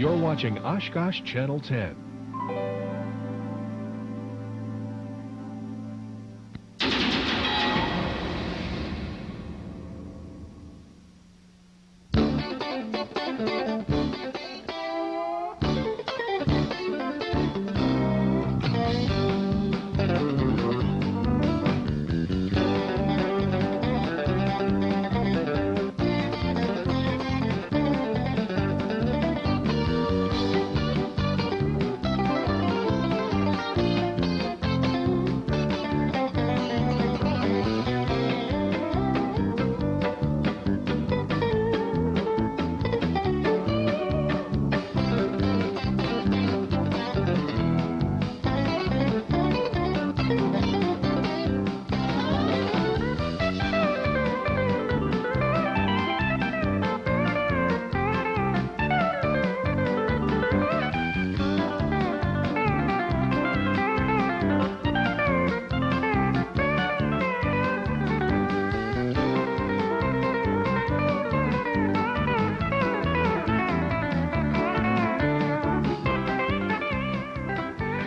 You're watching Oshkosh Channel 10.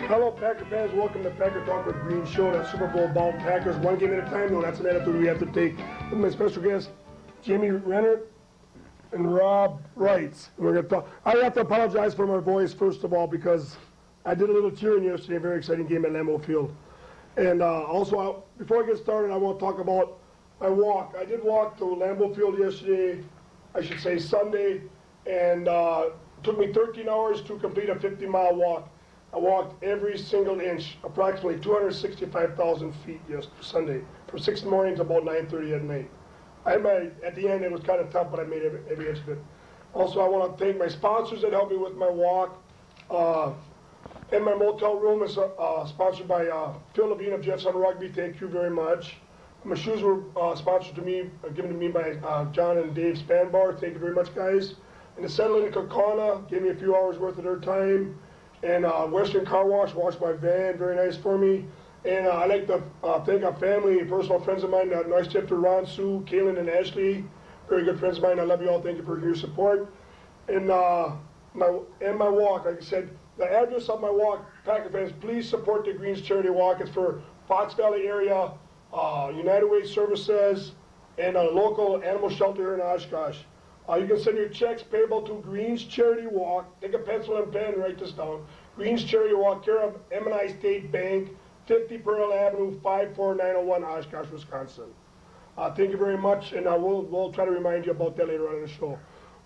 Hello, Packer fans. Welcome to Packer Talk with Green Show. That Super Bowl bound Packers one game at a time. No, that's an attitude we have to take. With my special guests, Jamie Renner and Rob Wright. We're going to talk. I have to apologize for my voice first of all because I did a little cheering yesterday. A very exciting game at Lambeau Field. And also, before I get started, I want to talk about my walk. I did walk to Lambeau Field yesterday. I should say Sunday, and it took me 13 hours to complete a 50-mile walk. I walked every single inch, approximately 265,000 feet Sunday, from 6 in the morning to about 9:30 at night. At the end, it was kind of tough, but I made every inch of it. Also, I want to thank my sponsors that helped me with my walk. And my motel room is sponsored by Phil Levine of Jets on Rugby. Thank you very much. My shoes were sponsored to me, given to me by John and Dave Spanbar. Thank you very much, guys. And the Settling in Kaukauna gave me a few hours worth of their time. And Western Car Wash washed my van, very nice for me. And I'd like to thank our family, personal friends of mine, Noise Tipper, Ron, Sue, Kaylin, and Ashley. Very good friends of mine. I love you all. Thank you for your support. And my walk, like I said, the address of my walk, Packer fans, please support the Greens Charity Walk. It's for Fox Valley area, United Way Services, and a local animal shelter here in Oshkosh. You can send your checks payable to Greens Charity Walk. Take a pencil and pen and write this down. Greens Charity Walk, care of M&I State Bank, 50 Pearl Avenue, 54901, Oshkosh, Wisconsin. Thank you very much, and we'll try to remind you about that later on in the show.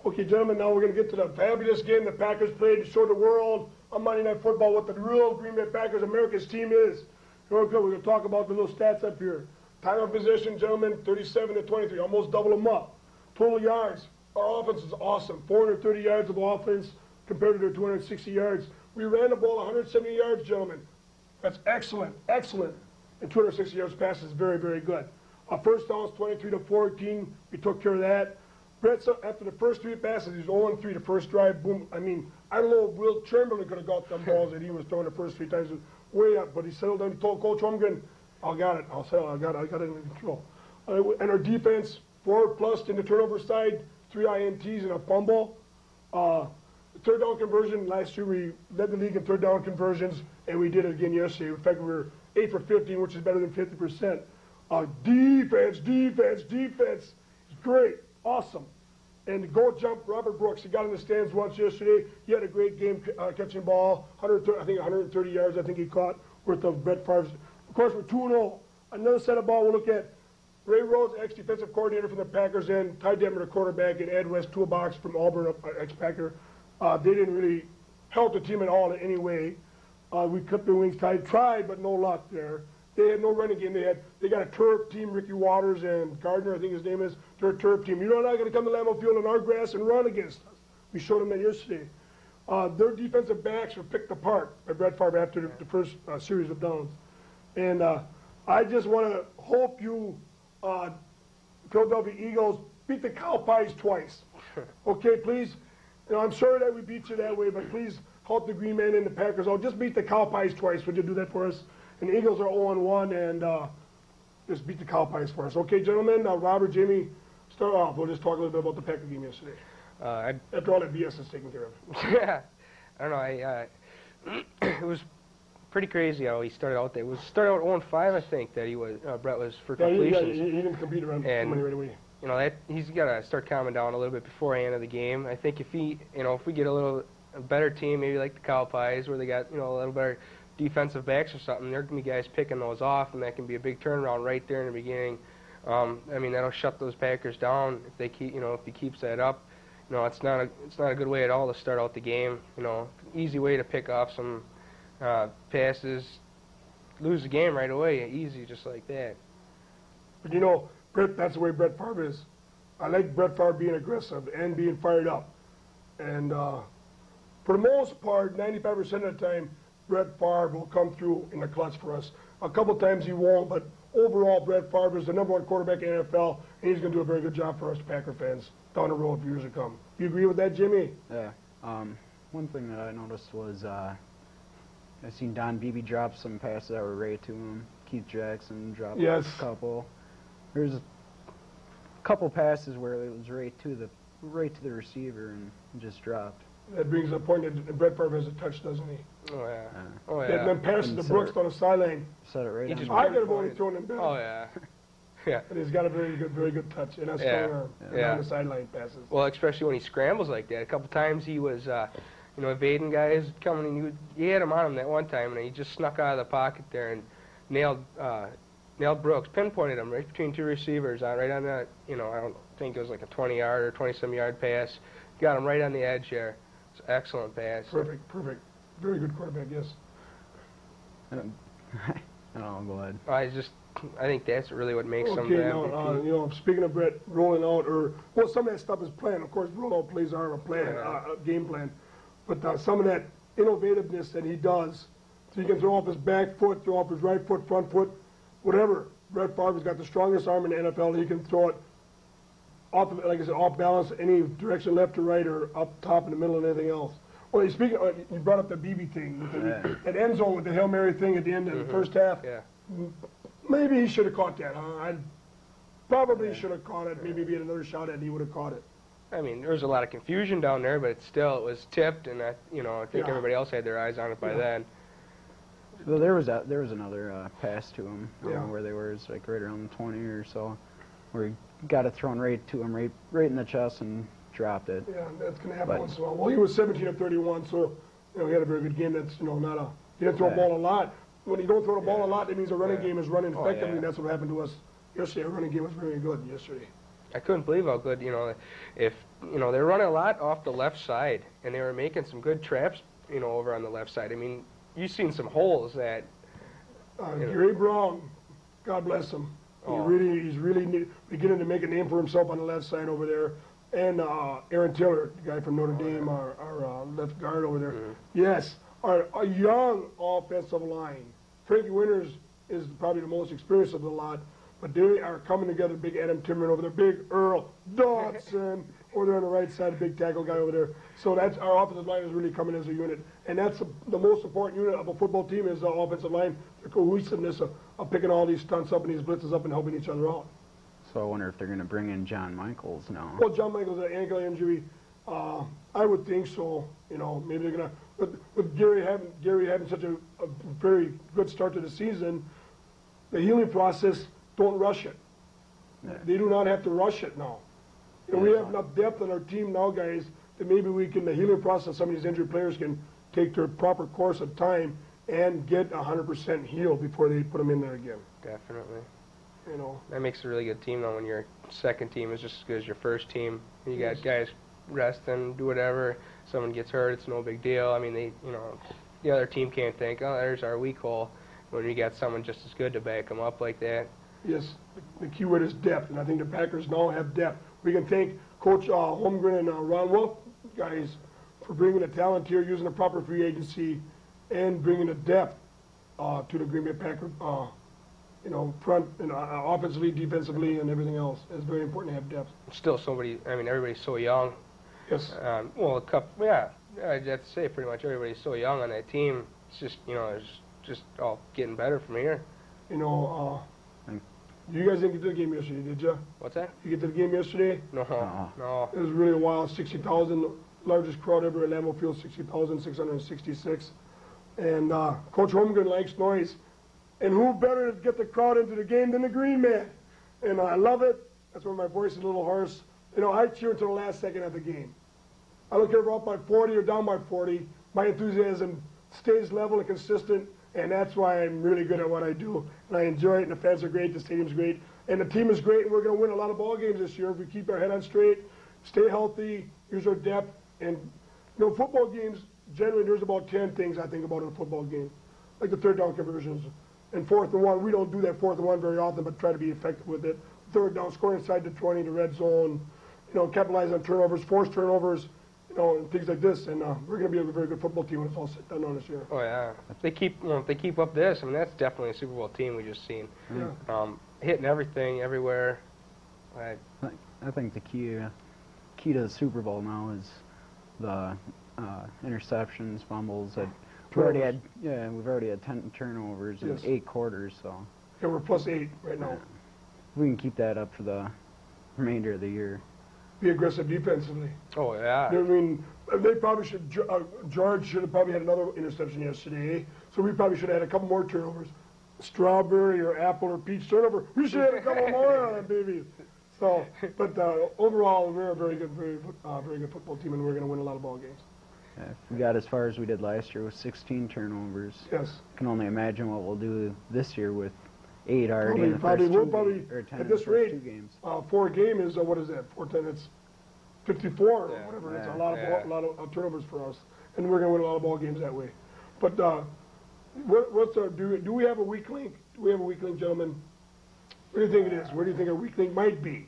Okay, gentlemen, now we're going to get to the fabulous game the Packers played to show the world on Monday Night Football what the real Green Bay Packers, America's team is. We're going to talk about the little stats up here. Time of possession, gentlemen, 37-23, almost double them up. Total yards. Our offense is awesome. 430 yards of offense compared to their 260 yards. We ran the ball 170 yards, gentlemen. That's excellent, excellent. And 260 yards passes is very, very good. First downs, 23-14. We took care of that. Brett, after the first 3 passes, he's 0-3 the first drive. Boom. I mean, I don't know if Will Chamberlain could have got them balls that he was throwing the first 3 times. Way up, but he settled down. He told Coach Holmgren, I got it. I'll settle. I got it under control. And our defense, 4+ in the turnover side. 3 INTs and a fumble. Third down conversion, last year we led the league in third down conversions, and we did it again yesterday. In fact, we were 8 for 15, which is better than 50%. Defense. Great, awesome. And the goal jump, Robert Brooks, he got in the stands once yesterday. He had a great game catching the ball, 130 yards I think he caught, worth of Brett Favre's. Of course, we're 2-0. Another set of ball we'll look at. Ray Rhodes, ex-defensive coordinator from the Packers, and Ty Detmer, the quarterback, and Ed West, toolbox from Auburn, ex-Packer. They didn't really help the team at all in any way. We clipped their wings tight, tried, but no luck there. They had no running game. They got a turf team, Ricky Waters and Gardner, I think his name is. They're a turf team. You're not going to come to Lambeau Field in our grass and run against us. We showed them that yesterday. Their defensive backs were picked apart by Brett Favre after the first series of downs. And I just want to hope you Philadelphia Eagles beat the Cow Pies twice. Okay, please. You know, I'm sorry that we beat you that way, but please help the Green Man and the Packers out. Just beat the Cow Pies twice. Would you do that for us? And the Eagles are 0-1, and just beat the Cow Pies for us. Okay, gentlemen. Robert, Jamie, start off. We'll just talk a little bit about the Packer game yesterday. After all that BS is taken care of. Yeah, I don't know. It was pretty crazy how he started out there. It was started out 0-5, I think, that he was Brett was for completions. He didn't compete around somebody right away. You know, that he's got to start calming down a little bit beforehand of the game. I think if he, if we get a better team, maybe like the Cow Pies, where they got a little better defensive backs or something, there can be guys picking those off, and that can be a big turnaround right there in the beginning. I mean, that'll shut those Packers down if they keep, if he keeps that up. It's not a good way at all to start out the game. Easy way to pick off some passes, lose the game right away, easy, just like that. But Brett, that's the way Brett Favre is. I like Brett Favre being aggressive and being fired up. And for the most part, 95% of the time, Brett Favre will come through in the clutch for us. A couple times he won't, but overall, Brett Favre is the #1 quarterback in the NFL, and he's going to do a very good job for us Packer fans down the road for years to come. You agree with that, Jimmy? Yeah. One thing that I noticed was I seen Don Beebe drop some passes that were right to him. Keith Jackson dropped a couple. There's a couple passes where it was right to the receiver and just dropped. That brings up a point that Brett Favre has a touch, doesn't he? Oh, yeah. Oh, yeah. That passes to Brooks on the sideline. Set it right on. I could have only thrown him back. Oh, yeah. Yeah. But he's got a very good touch, and that's strong arm on the sideline passes. Well, especially when he scrambles like that. A couple times he was, evading guys coming, and he had him on him that one time, and he just snuck out of the pocket there and nailed Brooks, pinpointed him right between two receivers, right on that, I don't think it was like a 20-yard or 20-some-yard pass. Got him right on the edge there. It's an excellent pass. Perfect. Very good quarterback, yes. I don't go ahead. I think that's really what makes them speaking of Brett rolling out, some of that stuff is planned. Of course, rollout plays are a plan, a game plan. But some of that innovativeness that he does, so he can throw off his back foot, throw off his right foot, front foot, whatever. Brett Favre's got the strongest arm in the NFL. He can throw it off, like I said, off balance, any direction, left to right, or up top, in the middle, and anything else. Well, you brought up the BB thing, with that end zone with the Hail Mary thing at the end of the first half. Yeah. Maybe he should have caught that. I probably should have caught it. Maybe if he had another shot at it, he would have caught it. I mean, there was a lot of confusion down there, but it was tipped, and I think everybody else had their eyes on it by then. Well, there was another pass to him where they were like right around the 20 or so, where he got it thrown right to him, right in the chest, and dropped it. Yeah, that's going to happen once in a while. Well, he was 17 of 31, so he had a very good game. That's he didn't throw a ball a lot. When you don't throw the ball a lot, that means the running game is running effectively, and that's what happened to us yesterday. Our running game was very good yesterday. I couldn't believe how good, if they were running a lot off the left side, and they were making some good traps, over on the left side. I mean, you've seen some holes that. Gary Brown, God bless him. He's really beginning to make a name for himself on the left side over there. And Aaron Tiller, the guy from Notre Dame, our left guard over there. Yes, a young offensive line. Frankie Winters is probably the most experienced of the lot, but they are coming together. Big Adam Timmerman over there, big Earl Dodson over there on the right side, big tackle guy over there. So that's our offensive line is really coming as a unit, and that's the most important unit of a football team is the offensive line, the cohesiveness of picking all these stunts up and these blitzes up and helping each other out. So I wonder if they're going to bring in John Michaels now. Well, John Michaels had an ankle injury. I would think so. Maybe they're going to. But with Gary having such a very good start to the season, the healing process, don't rush it. Yeah. They do not have to rush it now. We have enough depth on our team now, guys, that maybe the healing process, some of these injured players can take their proper course of time and get 100% healed before they put them in there again. Definitely. That makes a really good team, though, when your second team is just as good as your first team. You got guys resting, do whatever. Someone gets hurt, it's no big deal. I mean, the other team can't think, oh, there's our weak hole, when you got someone just as good to back them up like that. Yes, the key word is depth, and I think the Packers now have depth. We can thank Coach Holmgren and Ron Wolf, guys, for bringing the talent here, using the proper free agency, and bringing the depth to the Green Bay Packers, front and offensively, defensively, and everything else. It's very important to have depth. Still, everybody's so young. Yes. I'd have to say pretty much everybody's so young on that team. It's just, it's just all getting better from here. You guys didn't get to the game yesterday, did you? What's that? You get to the game yesterday? No. No. It was really wild. 60,000, largest crowd ever at Lambeau Field, 60,666. And Coach Holmgren likes noise. And who better to get the crowd into the game than the Green Man? And I love it. That's why my voice is a little hoarse. You know, I cheer until the last second of the game. I don't care if we're up by 40 or down by 40. My enthusiasm stays level and consistent, and that's why I'm really good at what I do. And I enjoy it, and the fans are great, the stadium's great, and the team is great, and we're going to win a lot of ball games this year if we keep our head on straight, stay healthy, use our depth. And, you know, football games, generally there's about 10 things I think about in a football game, like the third down conversions. And 4th and 1, we don't do that 4th and 1 very often, but try to be effective with it. Third down, scoring inside the 20, the red zone, you know, capitalize on turnovers, force turnovers, you know, and things like this. And we're going to be a very good football team when it's all said and done this year. Oh yeah, if they keep up this, I mean, that's definitely a Super Bowl team we just seen. Yeah. Hitting everything, everywhere. I think the key to the Super Bowl now is the interceptions, fumbles. We've already had 10 turnovers in 8 quarters. So yeah, we're +8 right now. If we can keep that up for the remainder of the year. Be aggressive defensively. Oh yeah. I mean, they probably should. George should have probably had another interception yesterday. So we probably should have had a couple more turnovers. Strawberry or apple or peach turnover. We should have had a couple more on them, baby. So, but overall, we're a very good football team, and we're going to win a lot of ball games. Yeah, if we got as far as we did last year with 16 turnovers, yes, I can only imagine what we'll do this year with 8 already in the probably, first we'll two probably, games, or 10 at this rate, 2 games. 4 game is, what is that, 410, it's 54 or whatever. It's a lot of turnovers for us, and we're going to win a lot of ball games that way. But what's our, do we have a weak link? Do we have a weak link, gentlemen? What do you think it is? Where do you think our weak link might be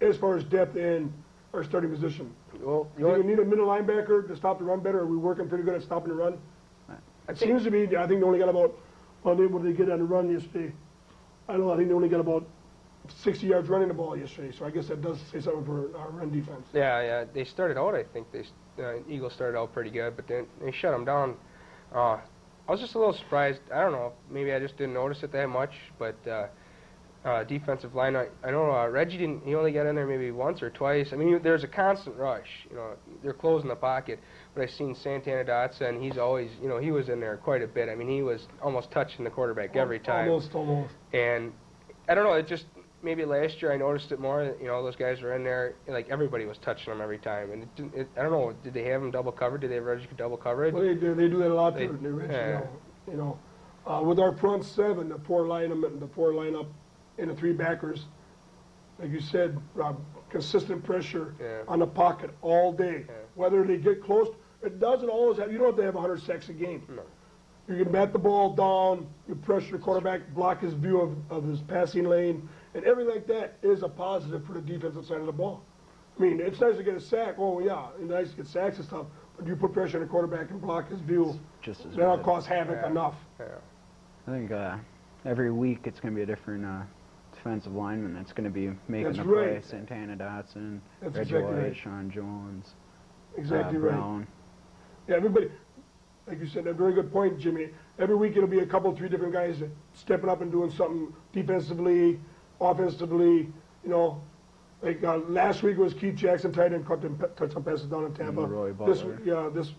as far as depth in our starting position? Well, do we need a middle linebacker to stop the run better? Are we working pretty good at stopping the run? It seems to be, I think they only got about, what did they get on the run yesterday? I don't know, I think they only got about 60 yards running the ball yesterday, so I guess that does say something for our run defense. Yeah, they started out, I think, Eagles started out pretty good, but then they shut them down. I was just a little surprised. I don't know, maybe I just didn't notice it that much, but defensive line, I know Reggie he only got in there maybe once or twice. I mean, there's a constant rush. You know, they're closing the pocket. But I've seen Santana Dotson, he's always, you know, he was in there quite a bit. I mean, he was almost touching the quarterback every time. Almost. And I don't know, it just, maybe last year I noticed it more. You know, those guys were in there, like everybody was touching them every time. And I don't know, did they have them double covered? Did they have Reggie double covered? Well, they do that a lot too. You know, with our front 7, the 4 lineup, and the 3 backers, like you said, Rob, consistent pressure on the pocket all day. Yeah. Whether they get close, it doesn't always have, you don't have to have 100 sacks a game. No. You can bat the ball down, you pressure the quarterback, block his view of his passing lane, and everything like that is a positive for the defensive side of the ball. I mean, it's nice to get a sack. Oh, yeah, it's nice to get sacks and stuff, but you put pressure on the quarterback and block his view, that'll cause havoc enough. Yeah. I think every week it's going to be a different defensive lineman that's going to be making the play. Santana Dotson, Reggie White, Sean Jones, Brown. Yeah, everybody, like you said, a very good point, Jimmy. Every week it'll be a couple, 3 different guys stepping up and doing something defensively, offensively. You know, like last week was Keith Jackson, tight end, caught them touchdown passes down in Tampa. And Leroy Butler.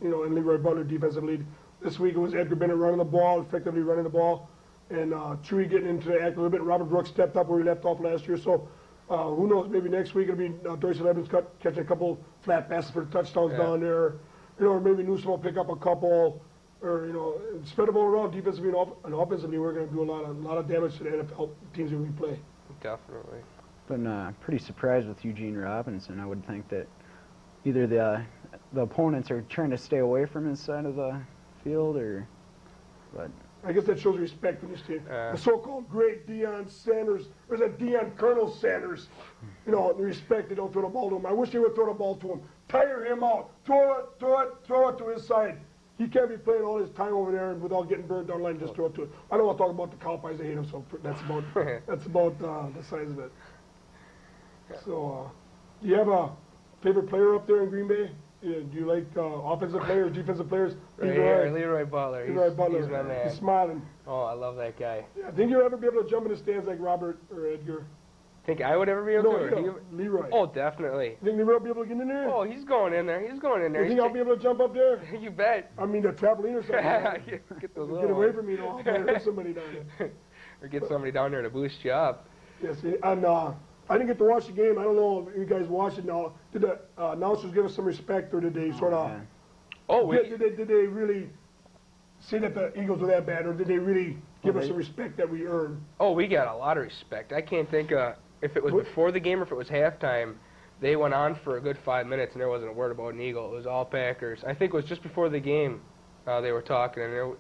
And Leroy Butler, defensive lead. This week it was Edgar Bennett running the ball, effectively running the ball. And Chewy getting into the act a little bit. Robert Brooks stepped up where he left off last year. So who knows, maybe next week it'll be Dorsey Evans catching a couple flat passes for the touchdowns down there. You know, or maybe Newsom will pick up a couple. Or, you know, spread the ball around defensively and offensively. We're going to do a lot of damage to the NFL teams that we play. Definitely. Been pretty surprised with Eugene Robinson. I would think that either the opponents are trying to stay away from his side of the field, but I guess that shows respect in this team. The so-called great Deion Sanders, or is that Deion Colonel Sanders? You know, the respect, they don't throw the ball to him. I wish they would throw the ball to him. Tire him out. Throw it to his side. He can't be playing all his time over there and without getting burned down line, just throw it to it. I don't want to talk about the Cowboys, I hate him, so that's about the size of it. So, do you have a favorite player up there in Green Bay? do you like offensive players, defensive players? Right here, Leroy Butler. Leroy Butler. He's my man. He's smiling. Oh, I love that guy. Yeah, think you'll ever be able to jump in the stands like Robert or Edgar? Think I would ever be able to? No, Leroy. Oh, definitely. You think Leroy will be able to get in there? Oh, he's going in there. He's going in there. You think I'll be able to jump up there? You bet. I mean, the trampoline or something. Get those Get away from me, though. I'll hurt somebody down there. Or get somebody down there to boost you up. Yes, and I didn't get to watch the game. I don't know if you guys watched it now. Did the announcers give us some respect, or did they sort of? Oh, did they really say that the Eagles were that bad, or did they really give us the respect that we earned? Oh, we got a lot of respect. I can't think if it was before the game or if it was halftime. They went on for a good 5 minutes, and there wasn't a word about an Eagle. It was all Packers. I think it was just before the game they were talking, and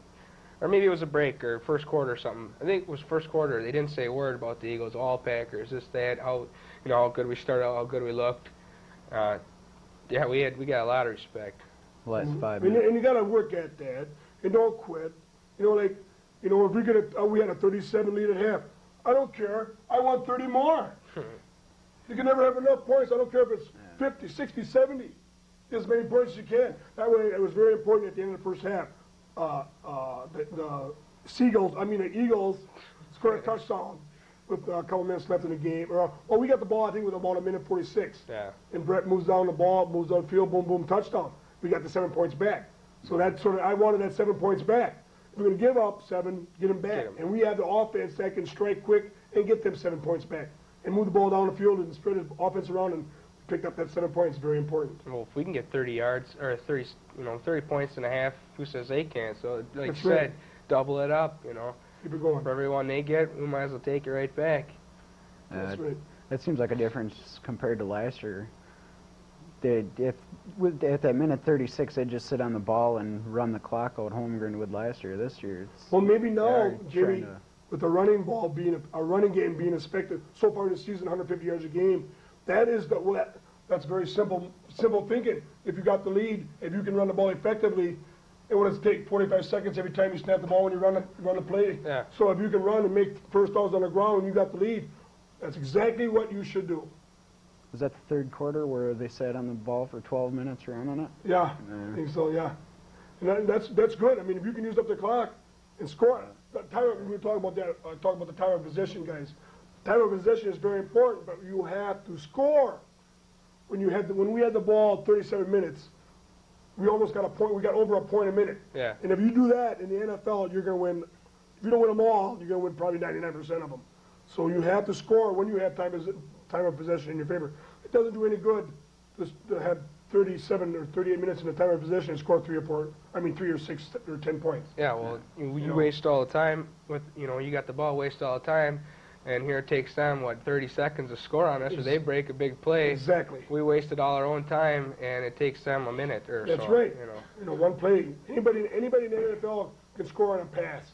or maybe it was a break or first quarter or something. I think it was first quarter. They didn't say a word about the Eagles. All Packers. This, that, how good we started, how good we looked. Yeah, we got a lot of respect. Last 5 minutes. And you got to work at that. And don't quit. If we had a 37 lead at half, I don't care. I want 30 more. You can never have enough points. I don't care if it's 50, 60, 70. As many points as you can. That way, it was very important at the end of the first half. The Eagles scored a touchdown with a couple minutes left in the game. We got the ball, I think, with about a minute 46. Yeah. And Brett moves down the ball, moves down field, boom, boom, touchdown. We got the 7 points back. So that's I wanted that 7 points back. If we're going to give up 7, get them back. And we have the offense that can strike quick and get them 7 points back. And move the ball down the field and spread the offense around and pick up that 7 points. Very important. Well, if we can get 30 yards or 30 points and a half, who says they can't? So, like That's you right. said, double it up, Keep it going. For every one they get, we might as well take it right back. That's right. That seems like a difference compared to last year. At that minute 36, they'd just sit on the ball and run the clock out. Holmgren would last year. This year, Well, maybe now, they're Jimmy, with the running ball being a running game being expected so far this season, 150 yards a game, that's very simple thinking. If you got the lead, if you can run the ball effectively, it would take 45 seconds every time you snap the ball when you run the play. Yeah. So if you can run and make first downs on the ground when you got the lead, that's exactly what you should do. Was that the third quarter where they sat on the ball for 12 minutes running it? Yeah, I think so. Yeah, and that's good. I mean, if you can use up the clock and score, we talk about that. Talk about the time of possession, guys. Time of possession is very important, but you have to score. When we had the ball 37 minutes, we almost got a point. We got over a point a minute. Yeah. And if you do that in the NFL, you're going to win. If you don't win them all, you're going to win probably 99% of them. So you have to score when you have time of possession in your favor. It doesn't do any good to have 37 or 38 minutes in the time of possession and score 3 or 6 or 10 points. Yeah, well, you waste all the time with, you got the ball, waste all the time, and here it takes them, 30 seconds to score on us, or they break a big play. Exactly. We wasted all our own time, and it takes them a minute or so. That's right. One play. Anybody in the NFL can score on a pass.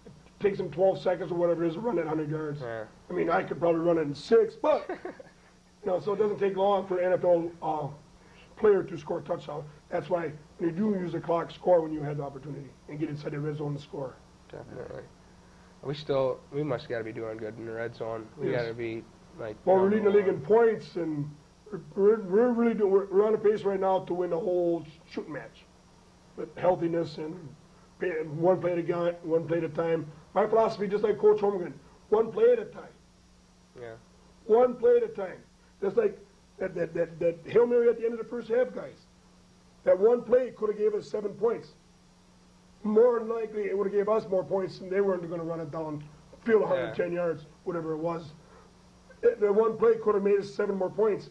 It takes them 12 seconds or whatever it is to run that 100 yards. Yeah. I mean, I could probably run it in 6, but so it doesn't take long for an NFL player to score a touchdown. That's why when you do use the clock, score when you have the opportunity and get inside the red zone to score. Definitely. We must got to be doing good in the red zone. We Yes. got to be like. Well, we're leading the league in points, and we're on a pace right now to win the whole shooting match with healthiness and one play at a time. My philosophy, just like Coach Holmgren, one play at a time. Yeah. One play at a time. Just like that Hail Mary at the end of the first half, guys. That one play could have gave us 7 points. More than likely, it would have gave us more points, and they weren't going to run it down field 110 yards, whatever it was. The one play could have made us 7 more points.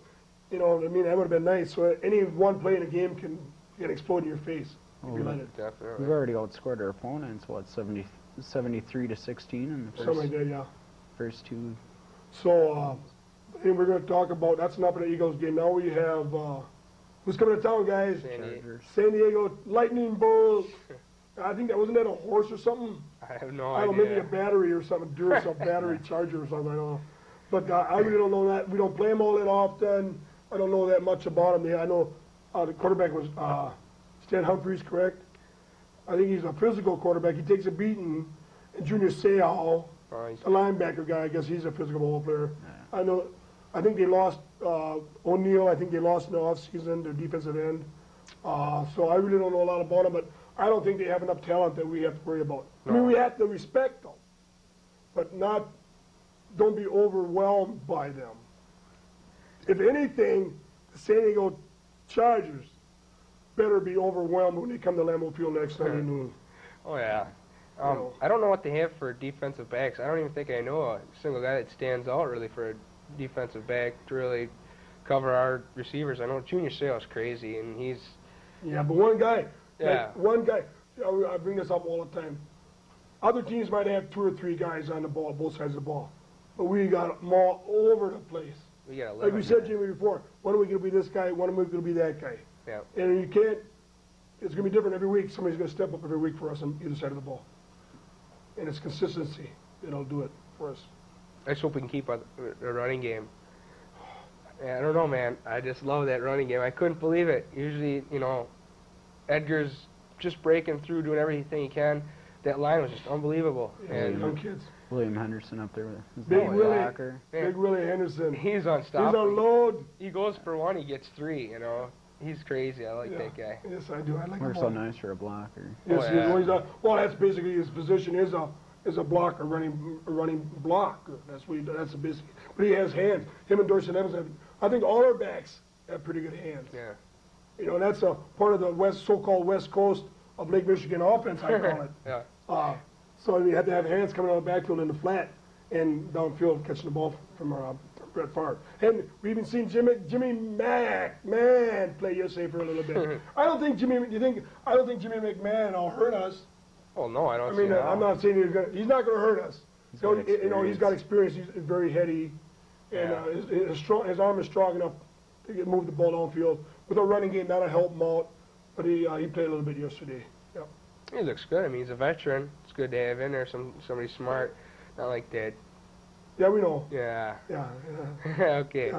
That would have been nice. So any one play in a game can explode in your face if you let it. Definitely. We've already outscored our opponents, 73 to 16 in the Something like that, yeah. first 2. So, and we're going to talk about, that's enough of the Eagles game. Now we have, who's coming to town, guys? San Diego Lightning Bolt. I think wasn't that a horse or something? I have no I don't idea. know, maybe a battery or something, Duracell battery charger or something, I don't know. But I really don't know that. We don't play them all that often. I don't know that much about them. I know the quarterback was Stan Humphries, correct? I think he's a physical quarterback. He takes a beating. And Junior Seau, a linebacker guy, I guess he's a physical ball player. I think they lost O'Neal. I think they lost in the offseason, their defensive end. So I really don't know a lot about them, but I don't think they have enough talent that we have to worry about. I mean, we have to respect them, but don't be overwhelmed by them. If anything, the San Diego Chargers better be overwhelmed when they come to Lambeau Field next Sunday noon. Oh, yeah. I don't know what they have for defensive backs. I don't even think I know a single guy that stands out really for a defensive back to really cover our receivers. I know Junior Seau's crazy, and he's... Yeah, but one guy, Yeah. I bring this up all the time. Other teams might have 2 or 3 guys on the ball, both sides of the ball. But we got them all over the place. We got Like we said, Jimmy, before, when are we going to be this guy, when are we going to be that guy? Yeah. And you can't, it's going to be different every week. Somebody's going to step up every week for us on either side of the ball. And it's consistency that'll do it for us. I just hope we can keep a running game. I don't know, man. I just love that running game. I couldn't believe it. Usually, Edgar's just breaking through, doing everything he can. That line was just unbelievable. Yeah, and young kids. William Henderson up there with his Big Willie, blocker. Big Willie Henderson. He's He's unstoppable. on load. He goes for 1, he gets 3, He's crazy. I like that guy. Yes, I do. I like him. Works so nice for a blocker. Yes, Oh, yeah. well, that's basically his position is a blocker, running block. That's the business. But he has hands. Him and Dorsey Evans I think all our backs have pretty good hands. Yeah. And that's a part of the so-called West Coast of Lake Michigan offense, I call it. Yeah. So we had to have hands coming out of the backfield in the flat and downfield catching the ball from Brett Favre. And we even seen Jimmy McMahon play yesterday for a little bit. I don't think Jimmy McMahon will hurt us. Oh, no, I don't I mean, see how. I'm not saying he's not going to hurt us. got He's got experience. He's very heady, and his arm is strong enough to move the ball downfield. With a running game, that'll help him out. But he played a little bit yesterday. Yeah. He looks good. I mean, he's a veteran. It's good to have in there somebody smart, not like that. Yeah, we know. Yeah. Yeah. Okay.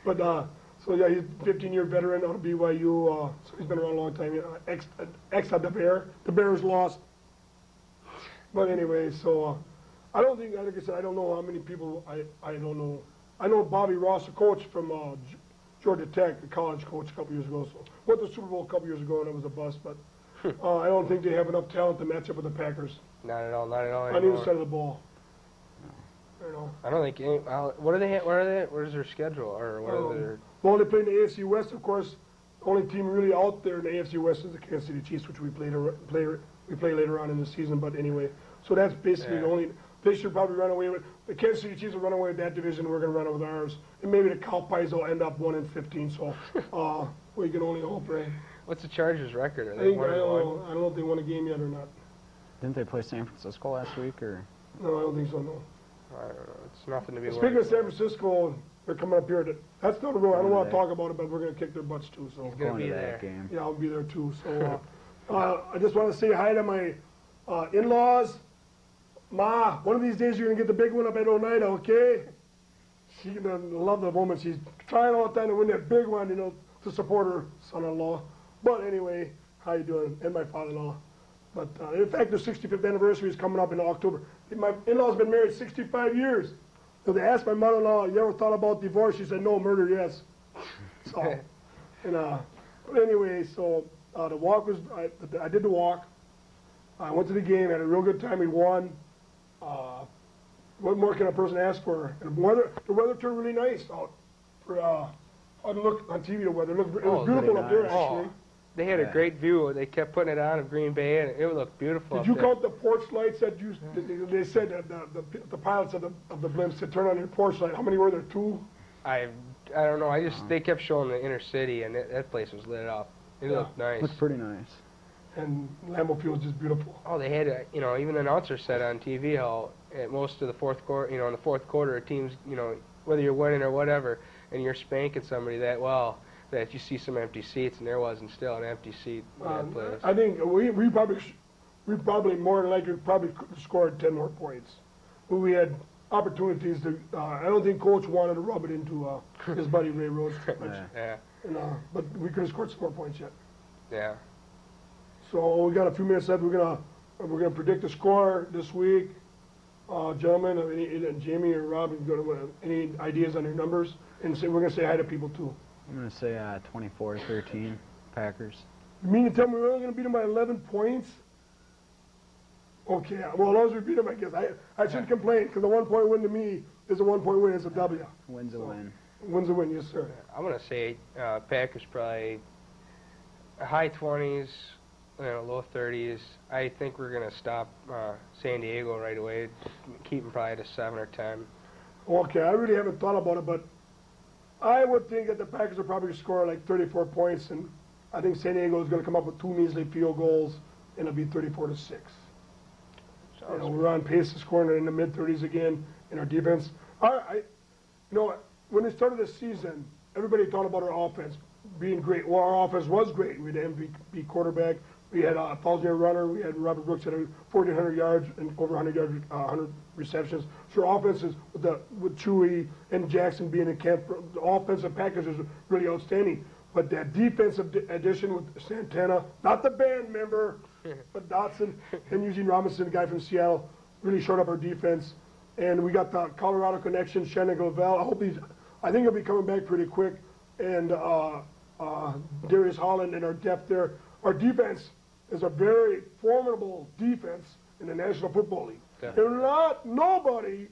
But he's a 15-year veteran out of BYU. So he's been around a long time. Ex of the Bear. The Bears lost. But anyway, so I don't think, like I said, I don't know how many people. I don't know. I know Bobby Ross, the coach from Georgia Tech, the college coach a couple years ago. So went to the Super Bowl a couple years ago, and it was a bust. But I don't think they have enough talent to match up with the Packers Not at all. Not at all. on either side of the ball. I don't think. What are they? What are they? What is their schedule? Or what are their? Well, they play in the AFC West, of course. The only team really out there in the AFC West is the Kansas City Chiefs, which we play later on in the season. But anyway, so that's basically the only. They should probably run away with the Kansas City Chiefs will run away with that division. We're going to run it with ours, and maybe the Cowboys will end up 1-15. So we can only hope, right? What's the Chargers' record? Are I they don't 1-1? know if they won a game yet or not. Didn't they play San Francisco last week, or? No, I don't think so. No. I don't know. It's nothing to be. Speaking worried of San about. Francisco, they're coming up here. That's not a rule. I don't want to talk about it, but we're going to kick their butts too. So He's gonna Going be to there. that game. yeah, I'll be there too. So I just want to say hi to my in-laws. Ma, one of these days you're going to get the big one up at Oneida, okay? She's going to love the moment. She's trying all the time to win that big one, to support her son-in-law. But anyway, how you doing? And my father-in-law. But in fact, their 65th anniversary is coming up in October. My in-laws been married 65 years. So they asked my mother-in-law, you ever thought about divorce? She said, no, murder, yes. So, but anyway, so the walk was, I did the walk. I went to the game, had a real good time. We won. What more can a person ask for? And the weather turned really nice out. Look on TV, the weather. It was beautiful up there, actually. They had a great view. They kept putting it on of Green Bay, and it looked beautiful. Did you count the porch lights that they said that the pilots of the blimps to turn on their porch light? How many were there? 2? I don't know. They kept showing the inner city, and that place was lit up. It looked nice. Looked pretty nice. And Lambeau Field was just beautiful. Oh, they had even the announcer said on TV how at most of the fourth quarter, in the fourth quarter, teams, whether you're winning or whatever, and you're spanking somebody that well, that you see some empty seats, and there wasn't still an empty seat in that place. I think we probably more than likely scored 10 more points. But we had opportunities to. I don't think Coach wanted to rub it into his buddy Ray Rhodes too much. Yeah. But we could have scored some more points yet. Yeah. So we got a few minutes left. We're gonna predict the score this week, gentlemen. Jamie or Rob, any ideas on your numbers? And we're gonna say hi to people too. I'm going to say 24-13. Packers. You mean to tell me we're only going to beat them by 11 points? Okay, well, as long as we beat them, I guess. I shouldn't complain, because a 1-point win to me is a 1-point win. It's a W. Win's a win. Win's a win, yes, sir. I'm going to say Packers probably high 20s, low 30s. I think we're going to stop San Diego right away, keep them probably to 7 or 10. Okay, I really haven't thought about it, but I would think that the Packers will probably score like 34 points, and I think San Diego is going to come up with 2 measly field goals, and it'll be 34-6. We're on pace to score in the mid-30s again in our defense. When they started this season, everybody thought about our offense being great. Well, our offense was great. We had an MVP quarterback. We had a 1,000-yard runner. We had Robert Brooks at 1,400 yards and over 100 yards, 100 receptions. So our offenses with Chewy and Jackson being in camp, the offensive package is really outstanding. But that defensive addition with Santana, not the band member, but Dotson and Eugene Robinson, the guy from Seattle, really showed up our defense. And we got the Colorado connection, Shannon Glavelle. I think he'll be coming back pretty quick. And Darius Holland and our depth there. Our defense is a very formidable defense in the National Football League. And nobody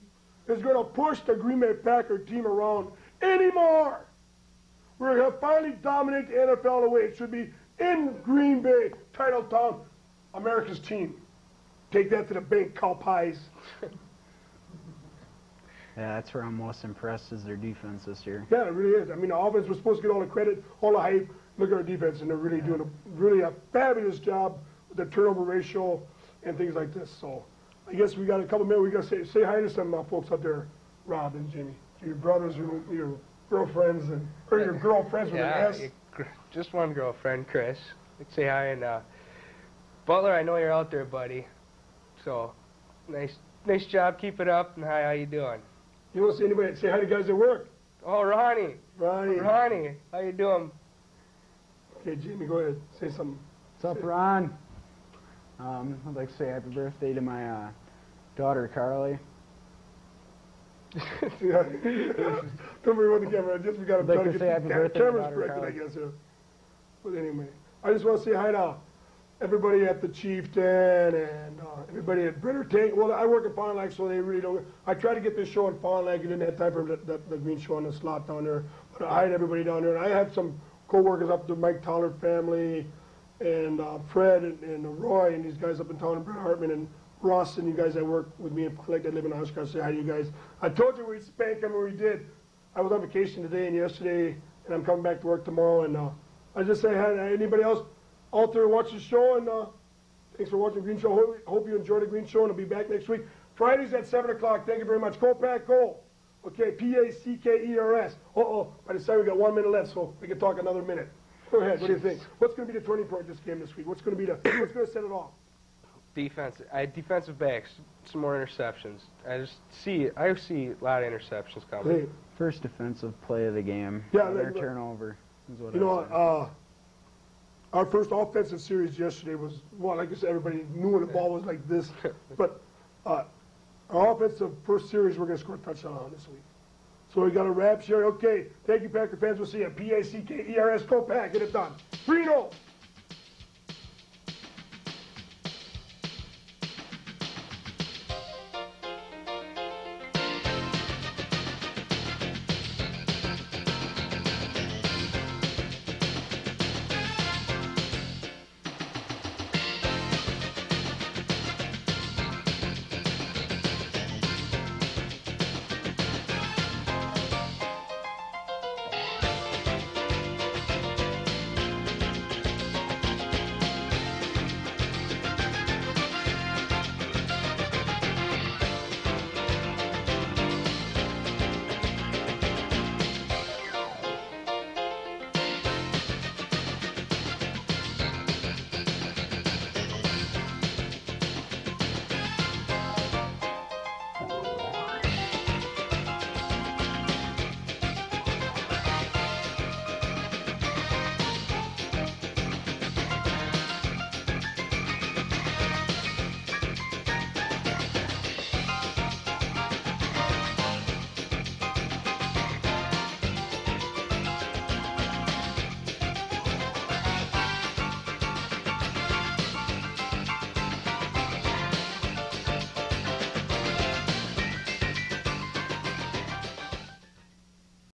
is going to push the Green Bay Packer team around anymore. We're going to finally dominate the NFL the way it should be in Green Bay, title town, America's team. Take that to the bank, cow pies. Yeah, that's where I'm most impressed is their defense this year. Yeah, it really is. I mean, the offense was supposed to get all the credit, all the hype. Look at our defense, and they're really doing a fabulous job with the turnover ratio and things like this. So I guess we got a couple minutes. We got to say hi to some folks out there, Rob and Jimmy, your brothers, your girlfriends, or your girlfriends with an S. Just one girlfriend, Chris. Say hi, and Butler, I know you're out there, buddy. So nice job. Keep it up. And hi, how you doing? You want to say anybody? Say hi to guys at work. Oh, Ronnie. Ronnie, how you doing? Okay, Jamie, go ahead. Say something. What's up, Ron? I'd like to say happy birthday to my daughter, Carly. Yeah. Don't worry about the camera. We got to like to say happy birthday to cameras corrected, I guess. Yeah. But anyway, I just want to say hi to everybody at the Chieftain and everybody at Brenner Tank. Well, I work at Fond du Lac, so they really don't. I tried to get this show in Fond du Lac. You didn't have time for the green show on the slot down there. But I had everybody down there, and I have some co-workers up, the Mike Toller family, and Fred and Roy and these guys up in town, and Brett Hartman and Ross and you guys that work with me and collect that live in Oshkosh. Say hi to you guys. I told you we'd spank them, and we did. I was on vacation today and yesterday, and I'm coming back to work tomorrow. And I just say hi to anybody else out there watch the show. And thanks for watching the Green Show. Hope you enjoyed the Green Show, and I'll be back next week. Fridays at 7 o'clock. Thank you very much. Go Pack, go. Okay, Packers. By the time we got 1 minute left, so we can talk another minute. Go ahead. What do you think? What's going to be the turning point in this game this week? What's going to set it off? Defensive backs, some more interceptions. I see a lot of interceptions coming. Hey. First defensive play of the game. Yeah, their turnover is what our first offensive series yesterday was, well, like I said, everybody knew when the ball was like this. But our offensive first series, we're going to score a touchdown on this week. So we got a wrap share. Okay, thank you, Packer fans. We'll see you at Packers. Go Pack. Get it done. 3-0.